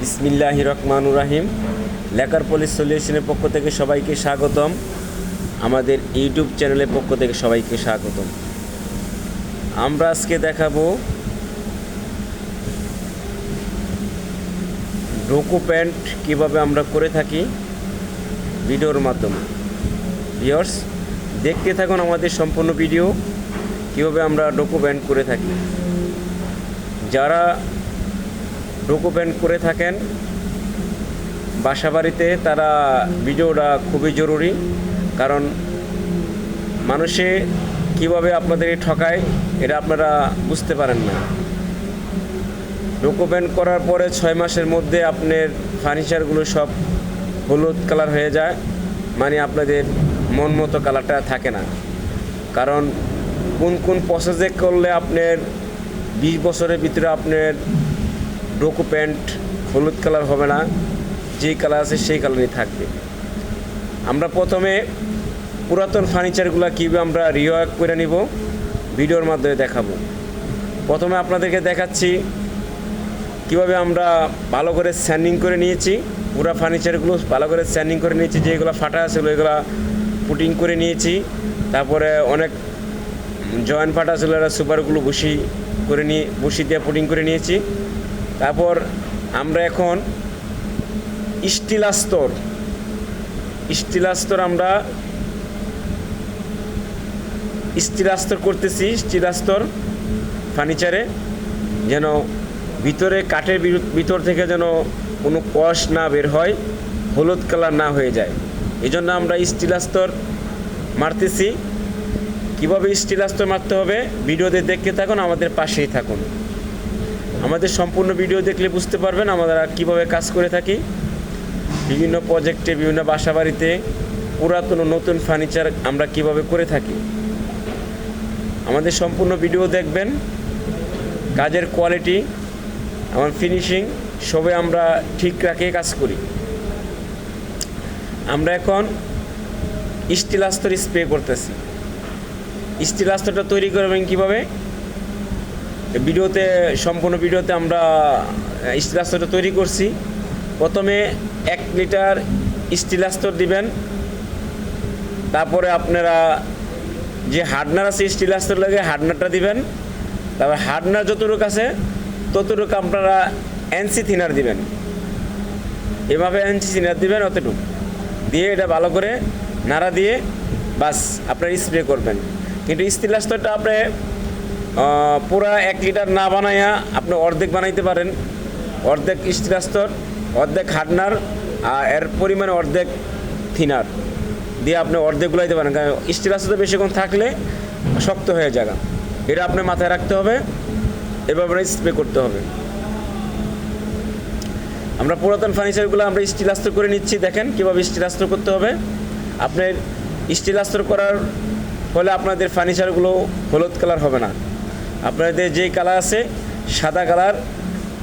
বিসমিল্লাহির রহমানুর রহিম। Lacquer polish সলিউশনের পক্ষ থেকে সবাইকে স্বাগতম। আমাদের ইউটিউব চ্যানেলের পক্ষ থেকে সবাইকে স্বাগতম। আমরা আজকে দেখাবো ডোকো প্যান্ট কীভাবে আমরা করে থাকি ভিডিওর মাধ্যমে। ভিউয়ার্স, দেখতে থাকুন আমাদের সম্পূর্ণ ভিডিও কীভাবে আমরা ডোকো প্যান্ট করে থাকি। যারা ডোকো প্যান্ট করে থাকেন বাসাবাড়িতে, তারা ভিডিওটা খুবই জরুরি, কারণ মানুষে কিভাবে আপনাদের ঠকায় এটা আপনারা বুঝতে পারেন না। ডোকো প্যান্ট করার পরে 6 মাসের মধ্যে আপনার ফার্নিচারগুলো সব হলুদ কালার হয়ে যায়, মানে আপনাদের মন মতো কালারটা থাকে না। কারণ কোন প্রসেসে করলে আপনার 20 বছরের ভিতরে আপনার ডোকো প্যান্ট হলুদ কালার হবে না, যেই কালার আছে সেই কালারই থাকবে। আমরা প্রথমে পুরাতন ফার্নিচারগুলো কীভাবে আমরা রিওয়ার্ক করে নিব ভিডিওর মাধ্যমে দেখাবো। প্রথমে আপনাদেরকে দেখাচ্ছি কীভাবে আমরা ভালো করে স্যান্ডিং করে নিয়েছি। পুরো ফার্নিচারগুলো ভালো করে স্যান্ডিং করে নিয়েছি, যেগুলো ফাটা ছিল এগুলো পুটিং করে নিয়েছি। তারপরে অনেক জয়েন্ট ফাটা ছিল, এরা সুপারগুলো বসি দিয়ে পুটিং করে নিয়েছি। তারপর আমরা এখন স্টিল আস্তর করতেছি। স্টিল আস্তর ফার্নিচারে যেন ভিতরে কাঠের ভিতর থেকে যেন কোনো কষ না বের হয়, হলুদ কালার না হয়ে যায়। এই জন্য আমরা স্টিল আস্তর মারতেছি। কীভাবে স্টিল আস্তর মারতে হবে ভিডিওতে দেখতে থাকুন, আমাদের পাশেই থাকুন। আমাদের সম্পূর্ণ ভিডিও দেখলে বুঝতে পারবেন আমরা কীভাবে কাজ করে থাকি। বিভিন্ন প্রজেক্টে, বিভিন্ন বাসাবাড়িতে পুরাতন ও নতুন ফার্নিচার আমরা কিভাবে করে থাকি। আমাদের সম্পূর্ণ ভিডিও দেখবেন। কাজের কোয়ালিটি, আমার ফিনিশিং সবে আমরা ঠিক রাখে কাজ করি। আমরা এখন স্টিল আস্তর স্প্রে করতেছি। স্টিল আস্তরটা তৈরি করবেন কীভাবে সম্পূর্ণ ভিডিওতে আমরা স্টিল আস্তরটা তৈরি করছি। প্রথমে 1 লিটার স্টিল আস্তর দিবেন। তারপরে আপনারা যে হার্ডনার আছে স্টিল আস্তর লাগে হার্ডনারটা দিবেন। তারপর হার্ডনার যতটুকু আছে ততটুকু আপনারা এনসি থিনার দিবেন। এভাবে এনসি থিনার দিবেন, অতটুকু দিয়ে এটা ভালো করে নাড়া দিয়ে বাস আপনারা স্প্রে করবেন। কিন্তু স্টিল আস্তরটা আপনি পুরা 1 লিটার না বানাইয়া আপনি অর্ধেক বানাইতে পারেন। অর্ধেক স্টিল আস্তর, অর্ধেক হার্ডনার, আর এর পরিমাণে অর্ধেক থিনার দিয়ে আপনি অর্ধেক গুলাইতে পারেন। কারণ স্টিল আস্তর বেশিক্ষণ থাকলে শক্ত হয়ে যায়, এটা আপনি মাথায় রাখতে হবে। এভাবে স্প্রে করতে হবে। আমরা পুরাতন ফার্নিচারগুলো আমরা স্টিল আস্তর করে নিচ্ছি। দেখেন কীভাবে স্টিল আস্তর করতে হবে। আপনার স্টিল আস্তর করার ফলে আপনাদের ফার্নিচারগুলো হলুদ কালার হবে না। আপনাদের যেই কালার আছে সাদা কালার,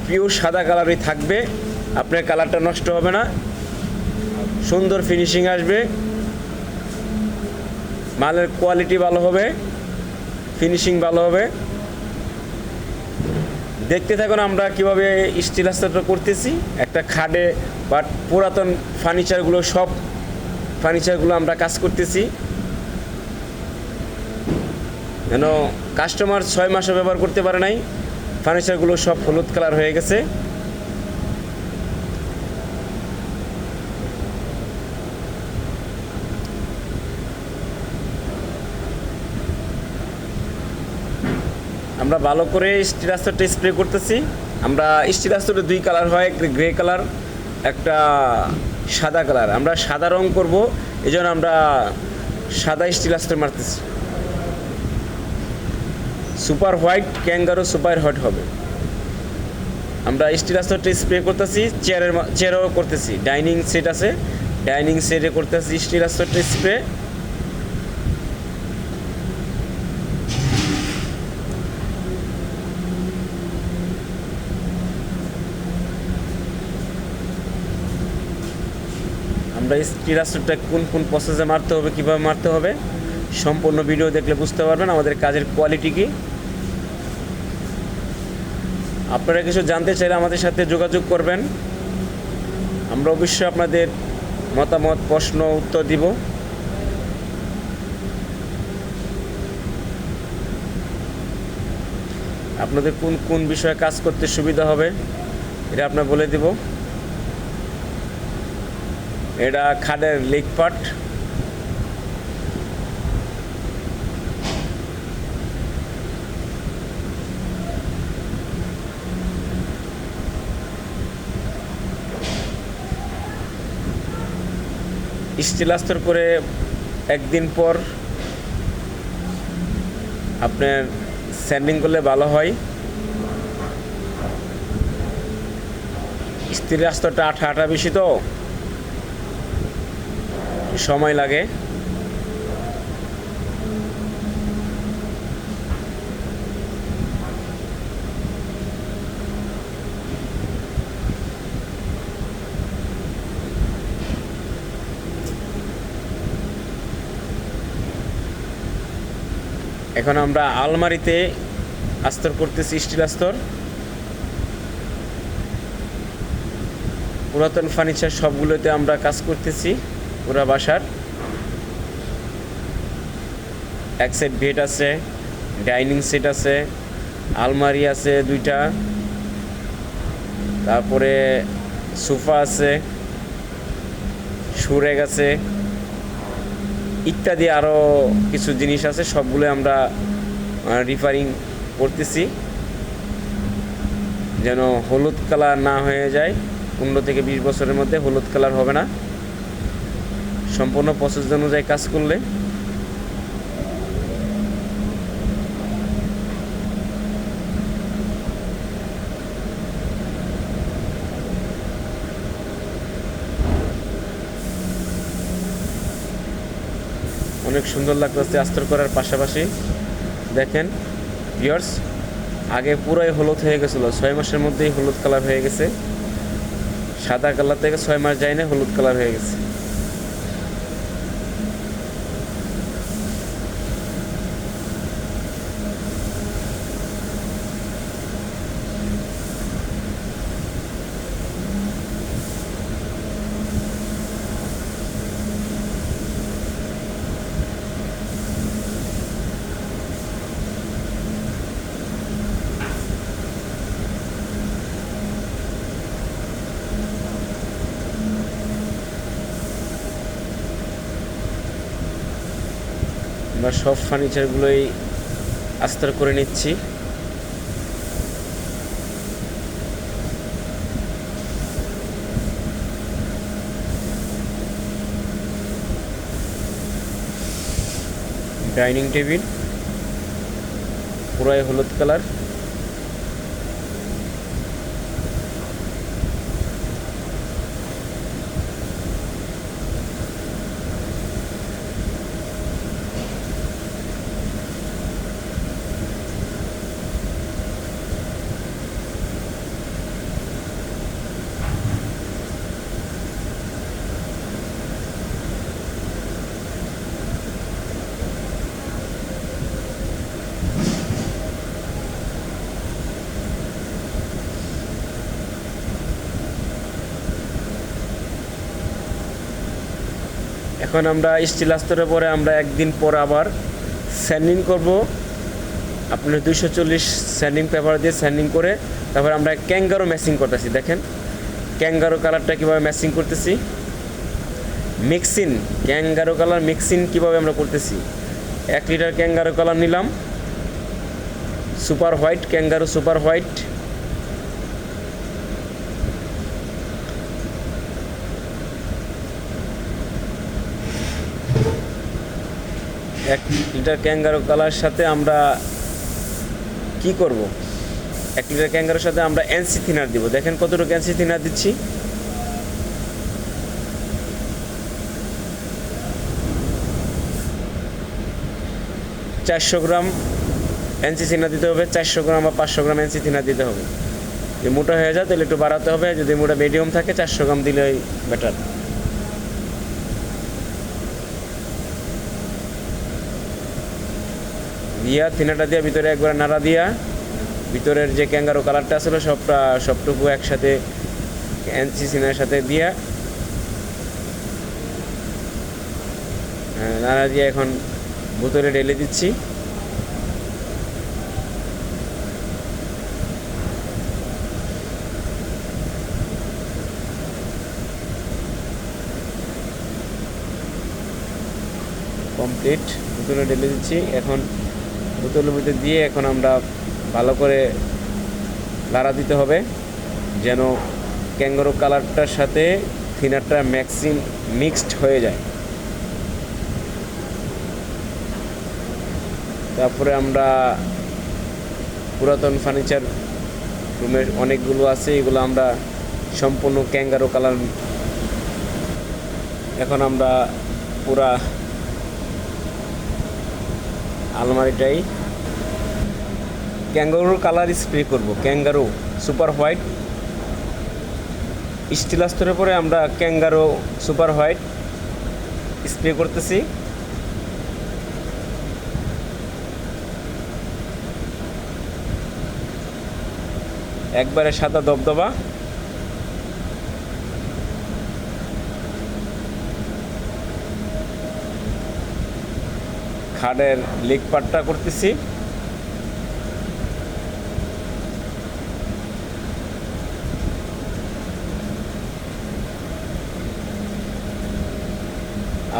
পিওর সাদা কালারই থাকবে। আপনার কালারটা নষ্ট হবে না, সুন্দর ফিনিশিং আসবে, মালের কোয়ালিটি ভালো হবে, ফিনিশিং ভালো হবে। দেখতে থাকুন আমরা কিভাবে স্টিল আস্তরটা করতেছি। একটা খাটে বা পুরাতন সব ফার্নিচারগুলো আমরা কাজ করতেছি, যেন কাস্টমার 6 মাসও ব্যবহার করতে পারে নাই, ফার্নিচারগুলো সব হলুদ কালার হয়ে গেছে। আমরা ভালো করে স্টিল আস্তরটা স্প্রে করতেছি। আমরা স্টিল আস্তরটা 2 কালার হয়, একটা গ্রে কালার, একটা সাদা কালার। আমরা সাদা রং করব, এই জন্য আমরা সাদা স্টিল আস্তর মারতেছি। Super white, Kangaroo super white হবে। আমরা স্টিল আস্তরটা স্প্রে করতেছি। চেয়ারও করতেছি, ডাইনিং সেট আছে, ডাইনিং সেটে করতেছি স্টিল আস্তরটা স্প্রে। আমরা স্টিল আস্তরটা কোন প্রসেসে মারতে হবে, কীভাবে মারতে হবে সম্পূর্ণ ভিডিও দেখলে বুঝতে পারবেন আমাদের কাজের কোয়ালিটি কী। আপনারা কিছু জানতে চাইলে আমাদের সাথে যোগাযোগ করবেন। আমরা অবশ্যই আপনাদের মতামত, প্রশ্ন উত্তর দিব। আপনাদের কোন কোন বিষয়ে কাজ করতে সুবিধা হবে এটা আপনার বলে দিব। এটা খাটের লেগ পার্ট। স্টিল আস্তর করে একদিন পর আপনার স্যান্ডিং করলে ভালো হয়। স্টিলের আস্তরটা আঠা আঠা বেশি, তো সময় লাগে। এখন আমরা আলমারিতে আস্তর করতেছি, স্টিল আস্তর। পুরাতন ফার্নিচার সবগুলোতে আমরা কাজ করতেছি পুরা বাসার। এক সাইড বেড আছে, ডাইনিং সেট আছে, আলমারি আছে 2টা, তারপরে সোফা আছে, সুরেগ আছে, ইত্যাদি আরও কিছু জিনিস আছে। সবগুলো আমরা রিপেয়ারিং করতেছি যেন হলুদ কালার না হয়ে যায়। 15 থেকে 20 বছরের মধ্যে হলুদ কালার হবে না, সম্পূর্ণ প্রসেস অনুযায়ী কাজ করলে। অনেক সুন্দর লাগতেছে আস্তর করার পাশাপাশি। দেখেন ভিউয়ার্স, আগে পুরোই হলুদ হয়ে গেছিলো, 6 মাসের মধ্যেই হলুদ কালার হয়ে গেছে। সাদা কালার থেকে 6 মাস যায় না, হলুদ কালার হয়ে গেছে। আমরা সব ফার্নিচারগুলোই আস্তর করে নিচ্ছি। ডাইনিং টেবিল পুরাই হলুদ কালার। এখন আমরা স্টিল আস্তরের পরে আমরা একদিন পর আবার স্যান্ডিং করব। আপনার 240 স্যান্ডিং পেপার দিয়ে স্যান্ডিং করে তারপর আমরা ক্যাঙ্গারো ম্যাচিং করতেছি। দেখেন ক্যাঙ্গারো কালারটা কীভাবে ম্যাচিং করতেছি। মিক্সিং ক্যাঙ্গারো কালার মিক্সিং কীভাবে আমরা করতেছি। 1 লিটার ক্যাঙ্গারো কালার নিলাম, super white, Kangaroo super white. এক লিটার ক্যাঙ্গারো কালার সাথে আমরা কি করব, 1 লিটার ক্যাঙ্গারোর সাথে আমরা এনসি থিনার দিব। দেখেন কতটুকু এনসি থিনার দিচ্ছি। চারশো গ্রাম এনসি থিনার দিতে হবে। 400 গ্রাম বা 500 গ্রাম এনসি থিনার দিতে হবে। যদি মোটা হয়ে যায় তাহলে একটু বাড়াতে হবে, যদি মোটা মিডিয়াম থাকে 400 গ্রাম দিলেই বেটার। দিয়া থিনাটা দিয়া ভিতরে একবার নাড়া দিয়া ভিতরের যে ক্যাঙ্গারো কালারটা আসলে সবটুকু একসাথে এনসি সিনের সাথে দিয়ে নাড়া দিয়ে এখন বোতলে ঢেলে দিচ্ছি। কমপ্লিট, বোতলে ঢেলে দিচ্ছি। এখন বোতলের মধ্যে দিয়ে এখন আমরা ভালো করে লাড়া দিতে হবে যেন ক্যাঙ্গারু কালারটার সাথে থিনারটা মিক্সড হয়ে যায়। তারপরে আমরা পুরাতন ফার্নিচার রুমের অনেকগুলো আছে, এগুলো আমরা সম্পূর্ণ ক্যাঙ্গারু কালার। এখন আমরা পুরা আলমারিটাই ক্যাঙ্গারুর কালার স্প্রে করব। ক্যাঙ্গারু সুপার হোয়াইট স্টিল স্তরের পরে আমরা ক্যাঙ্গারু সুপার হোয়াইট স্প্রে করতেছি। একবারে সাদা দবদবা। খাটের লেগ পার্টটা করতেছি।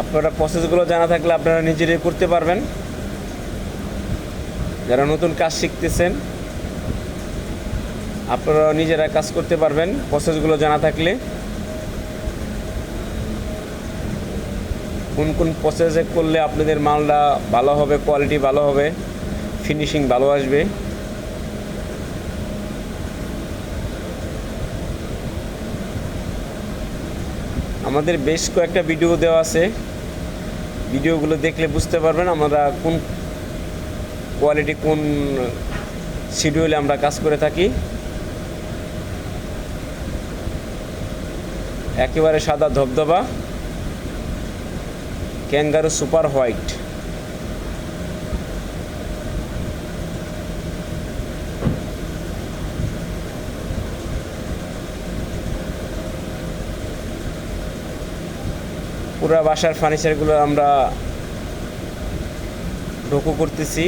আপনারা প্রসেসগুলো জানা থাকলে আপনারা নিজেরাই করতে পারবেন। যারা নতুন কাজ শিখতেছেন আপনারা নিজেরা কাজ করতে পারবেন প্রসেসগুলো জানা থাকলে। কোন কোন প্রসেসে করলে আপনাদের মালটা ভালো হবে, কোয়ালিটি ভালো হবে, ফিনিশিং ভালো আসবে। আমাদের বেশ কয়েকটা ভিডিও দেওয়া আছে, ভিডিওগুলো দেখলে বুঝতে পারবেন আমরা কোন কোয়ালিটি কোন শিডিউলে আমরা কাজ করে থাকি। একেবারে সাদা ধবধবা ক্যাঙ্গারু সুপার হোয়াইট। পুরা বাসার ফার্নিচারগুলো আমরা ডোকো করতেছি।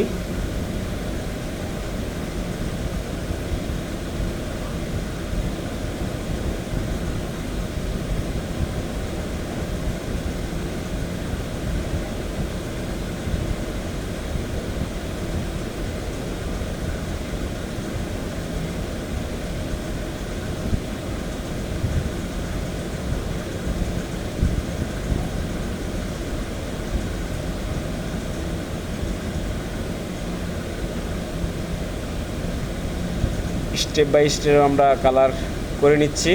স্টেপ বাই স্টেপ আমরা কালার করে নিচ্ছি।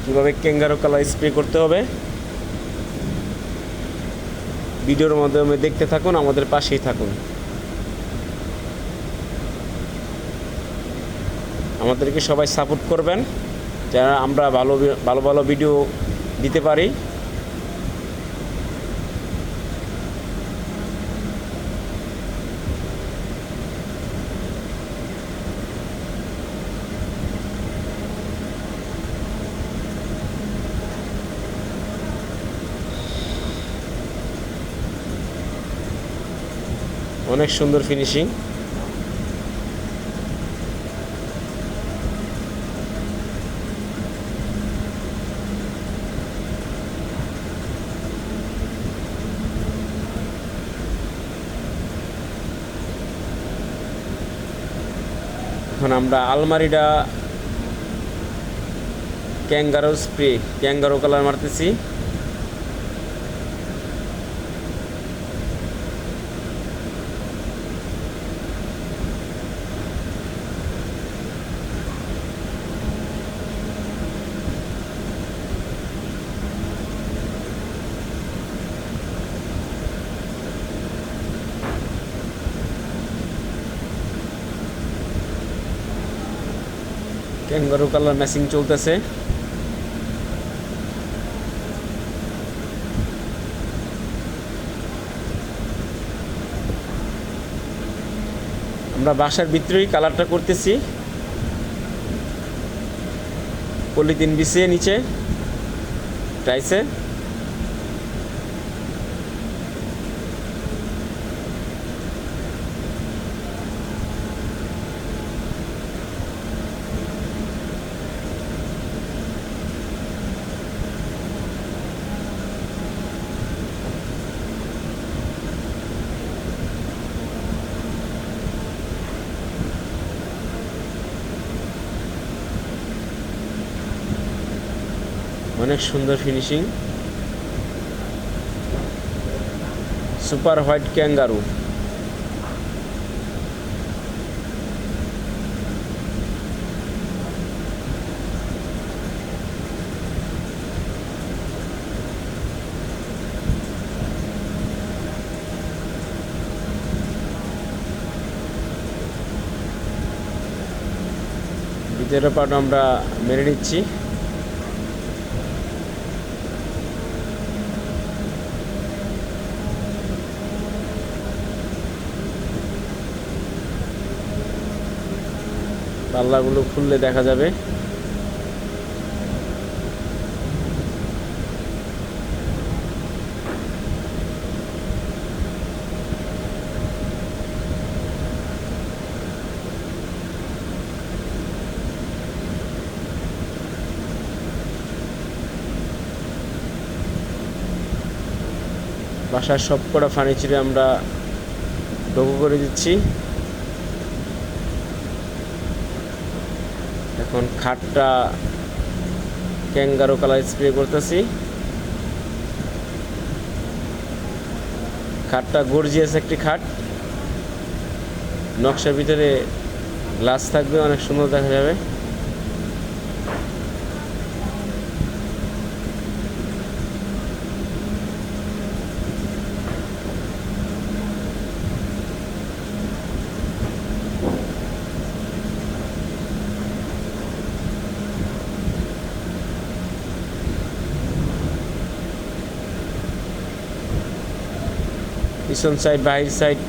কীভাবে ক্যাঙ্গারু কালার স্প্রে করতে হবে ভিডিওর মাধ্যমে দেখতে থাকুন, আমাদের পাশেই থাকুন। আমাদেরকে সবাই সাপোর্ট করবেন যারা আমরা ভালো ভালো ভালো ভিডিও দিতে পারি। অনেক সুন্দর ফিনিশিং। এখন আমরা আলমারিটা ক্যাঙ্গারু স্প্রে ক্যাঙ্গারু কালার মারতেছি। ক্যাঙ্গারু কালার ম্যাচিং চলতেছে। আমরা বাসার ভিতরেই কালারটা করতেছি। পলিথিন বিছিয়ে নিচে টাইসে অনেক সুন্দর ফিনিশিং। Super white kangaroo. ভিতরের পাট আমরা মেরে নিচ্ছি। পাল্লাগুলো খুললে দেখা যাবে। বাসার সবকটা ফার্নিচারে আমরা ডোগো করে দিচ্ছি। এখন খাটটা ক্যাঙ্গারু কালার স্প্রে করতেছি। খাটটা গর্জিয়াস একটি খাট, নকশার ভিতরে গ্লাস থাকবে, অনেক সুন্দর দেখা যাবে। পিছন সাইড বাহির সাইড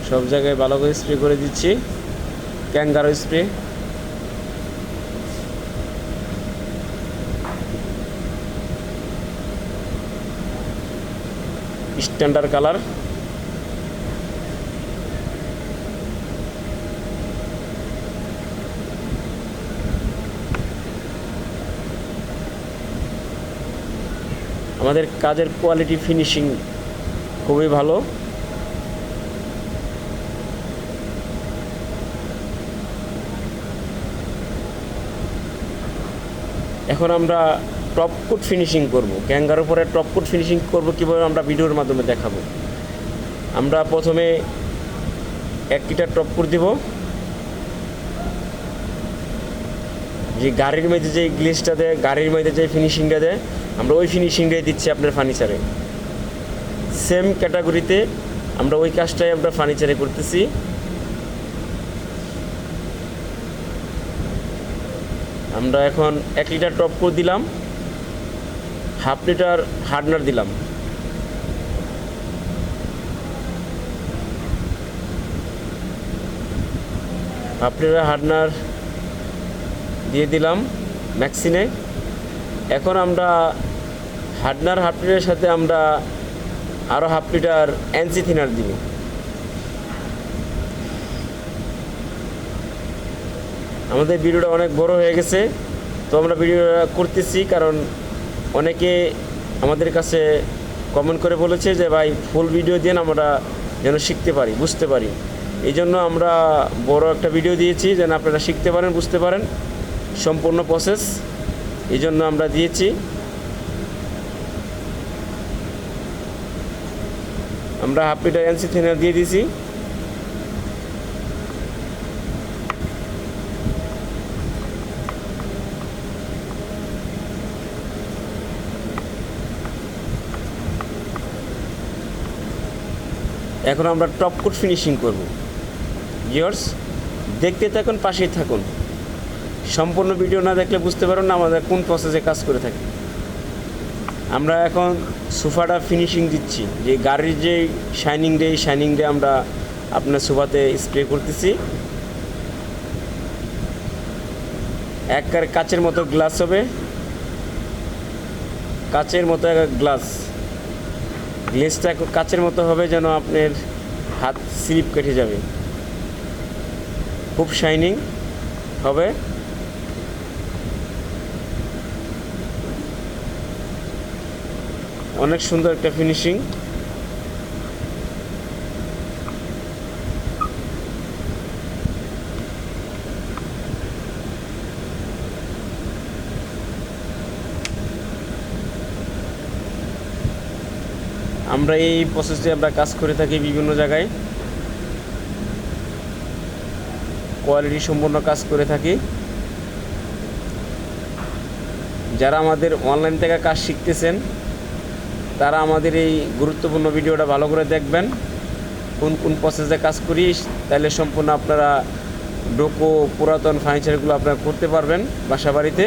সব জায়গায় ভালো করে স্প্রে করে দিচ্ছি ক্যাঙ্গারু স্প্রে। Standard colour. আমাদের কাজের কোয়ালিটি ফিনিশিং খুবই ভালো। এখন আমরা টপ কোট ফিনিশিং করব। ক্যাঙ্গারুর পরে টপ কোট ফিনিশিং করব কীভাবে আমরা ভিডিওর মাধ্যমে দেখাবো। আমরা প্রথমে 1 লিটার টপ কোট দিব। যে গাড়ির মধ্যে যে গ্লেজটা দেয়, গাড়ির মধ্যে যে ফিনিশিংটা দেয়, আমরা ওই ফিনিশিংটাই দিচ্ছি আপনার ফার্নিচারে। সেম ক্যাটাগরিতে আমরা ওই কাজটাই আমরা ফার্নিচারে করতেছি। আমরা এখন 1 লিটার টপ কোট দিলাম, 1/2 লিটার হার্ডনার দিলাম। হাফ লিটার হার্ডনার দিয়ে দিলাম ম্যাক্সিনে। এখন আমরা হার্ডনার 1/2 লিটারের সাথে আমরা আরও 1/2 লিটার এনসি থিনার দিব। আমাদের ভিডিওটা অনেক বড় হয়ে গেছে, তো আমরা ভিডিওটা করতেছি কারণ অনেকে আমাদের কাছে কমেন্ট করে বলেছে যে ভাই ফুল ভিডিও দিন, আমরা যেন শিখতে পারি, বুঝতে পারি। এই জন্য আমরা বড় একটা ভিডিও দিয়েছি যেন আপনারা শিখতে পারেন, বুঝতে পারেন সম্পূর্ণ প্রসেস, এই জন্য আমরা দিয়েছি। আমরা 1/2 লিটার এনসি থিনার দিয়ে দিয়েছি। এখন আমরা টপ কোট ফিনিশিং করব। ভিউয়ার্স দেখতে থাকুন, পাশেই থাকুন। সম্পূর্ণ ভিডিও না দেখলে বুঝতে পারবেন না আমাদের কোন প্রসেসে কাজ করে থাকি। আমরা এখন সোফাটা ফিনিশিং দিচ্ছি, যে গাড়ির যে শাইনিং ডে আমরা আপনার সোফাতে স্প্রে করতেছি। একবারে কাচের মতো গ্লাস হবে, কাচের মতো গ্লেসটা কাচের মতো হবে, যেন আপনার হাত স্লিপ কেটে যাবে। খুব শাইনিং হবে। অনেক সুন্দর একটা ফিনিশিং। আমরা এই প্রসেসে আমরা কাজ করে থাকি বিভিন্ন জায়গায়, কোয়ালিটি সম্পন্ন কাজ করে থাকি। যারা আমাদের অনলাইন থেকে কাজ শিখতেছেন তারা আমাদের এই গুরুত্বপূর্ণ ভিডিওটা ভালো করে দেখবেন, কোন কোন প্রসেসে কাজ করি, তাহলে সম্পূর্ণ আপনারা ডোকো পুরাতন ফার্নিচারগুলো আপনারা করতে পারবেন বাসা বাড়িতে।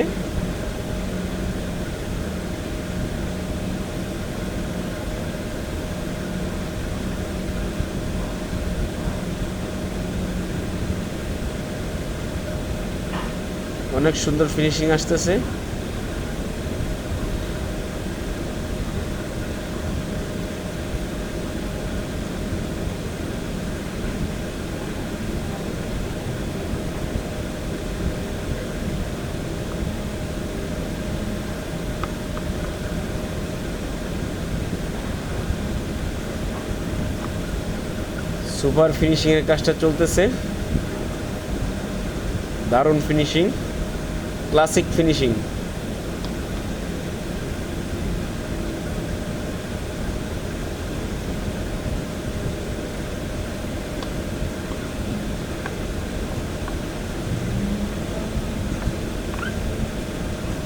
অনেক সুন্দর ফিনিশিং আসতেছে। সুপার ফিনিশিংয়ের কাজটা চলতেছে, দারুণ ফিনিশিং, ক্লাসিক ফিনিশিং।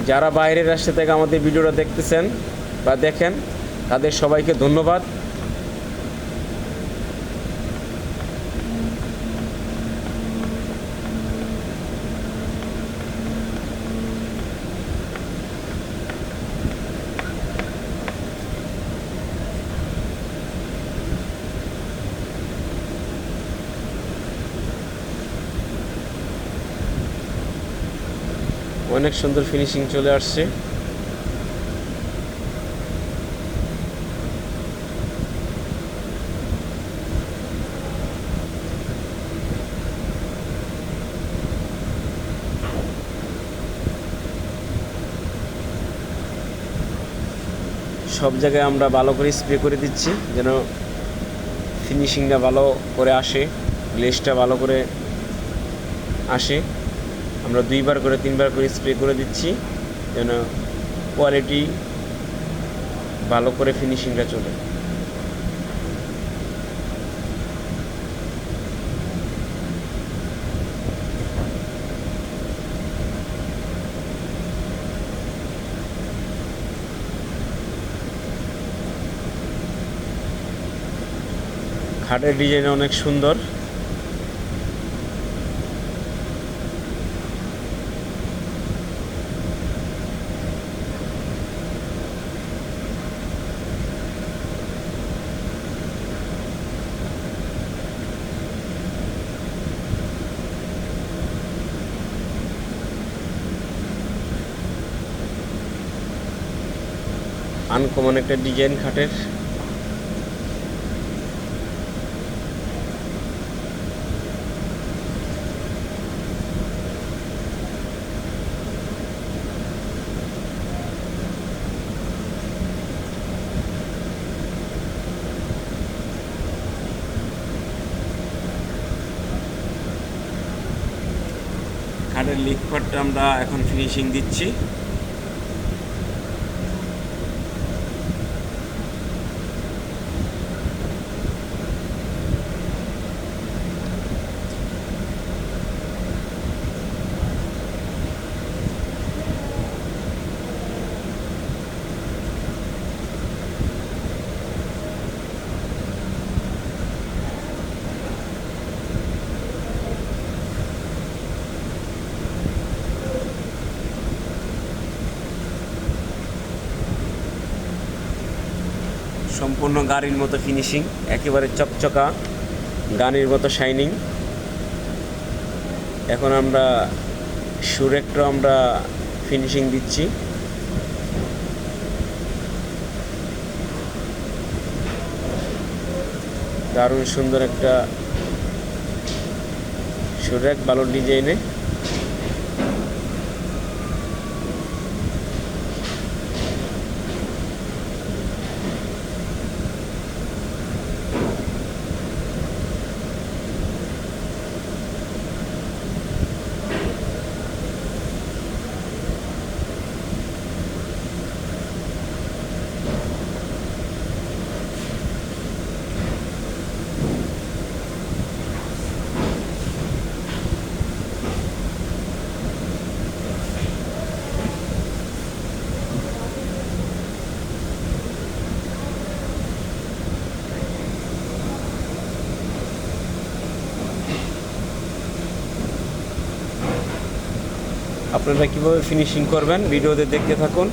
যারা বাইরের রাষ্ট্র থেকে আমাদের ভিডিওটা দেখতেছেন বা দেখেন, তাদের সবাইকে ধন্যবাদ। অনেক সুন্দর ফিনিশিং চলে আসছে। সব জায়গায় আমরা ভালো করে স্প্রে করে দিচ্ছি যেন ফিনিশিংটা ভালো করে আসে, গ্লেজটা ভালো করে আসে। আমরা 2বার করে 3বার করে স্প্রে করে দিচ্ছি যেন কোয়ালিটি ভালো করে ফিনিশিংটা চলে। খাটের ডিজাইন অনেক সুন্দর। আনকমন একটা ডিজাইন খাটের। খাটের লিক পার্টটা আমরা এখন ফিনিশিং দিচ্ছি। সম্পূর্ণ গাড়ির মতো ফিনিশিং, একেবারে চকচকা গাড়ির মতো শাইনিং। এখন আমরা সুরেকটা আমরা ফিনিশিং দিচ্ছি। দারুণ সুন্দর একটা সুরেক বালুর ডিজাইনে। আপনারা কীভাবে ফিনিশিং করবেন ভিডিওতে দেখতে থাকুন।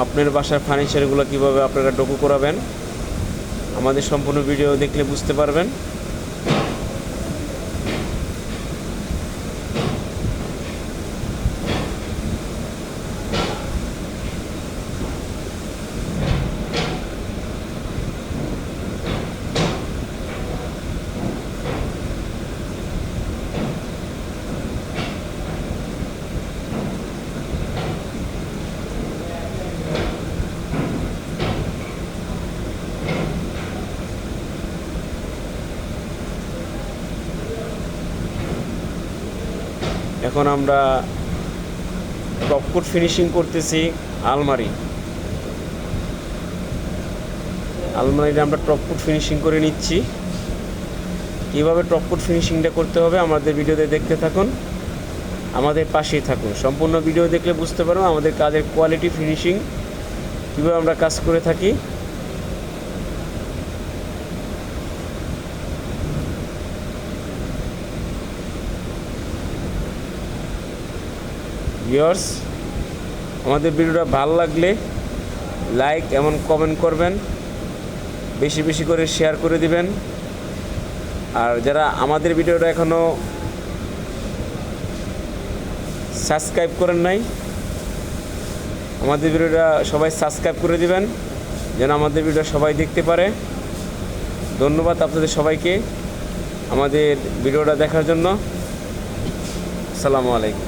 আপনার বাসার ফার্নিচারগুলো কীভাবে আপনারা ডোকো করাবেন আমাদের সম্পূর্ণ ভিডিও দেখলে বুঝতে পারবেন। এখন আমরা টপকোট ফিনিশিং করতেছি আলমারিটা আমরা টপকোট ফিনিশিং করে নিচ্ছি। কীভাবে টপকোট ফিনিশিংটা করতে হবে আমাদের ভিডিওতে দেখতে থাকুন, আমাদের পাশেই থাকুন। সম্পূর্ণ ভিডিও দেখলে বুঝতে পারবো আমাদের কাজের কোয়ালিটি, ফিনিশিং কীভাবে আমরা কাজ করে থাকি। ভিউয়ার্স, আমাদের ভিডিওটা ভালো লাগলে লাইক এবং কমেন্ট করবেন, বেশি বেশি করে শেয়ার করে দিবেন। আর যারা আমাদের ভিডিওটা এখনও সাবস্ক্রাইব করেন নাই, আমাদের ভিডিওটা সবাই সাবস্ক্রাইব করে দিবেন যেন আমাদের ভিডিও সবাই দেখতে পারে। ধন্যবাদ আপনাদের সবাইকে আমাদের ভিডিওটা দেখার জন্য। আসসালামু আলাইকুম।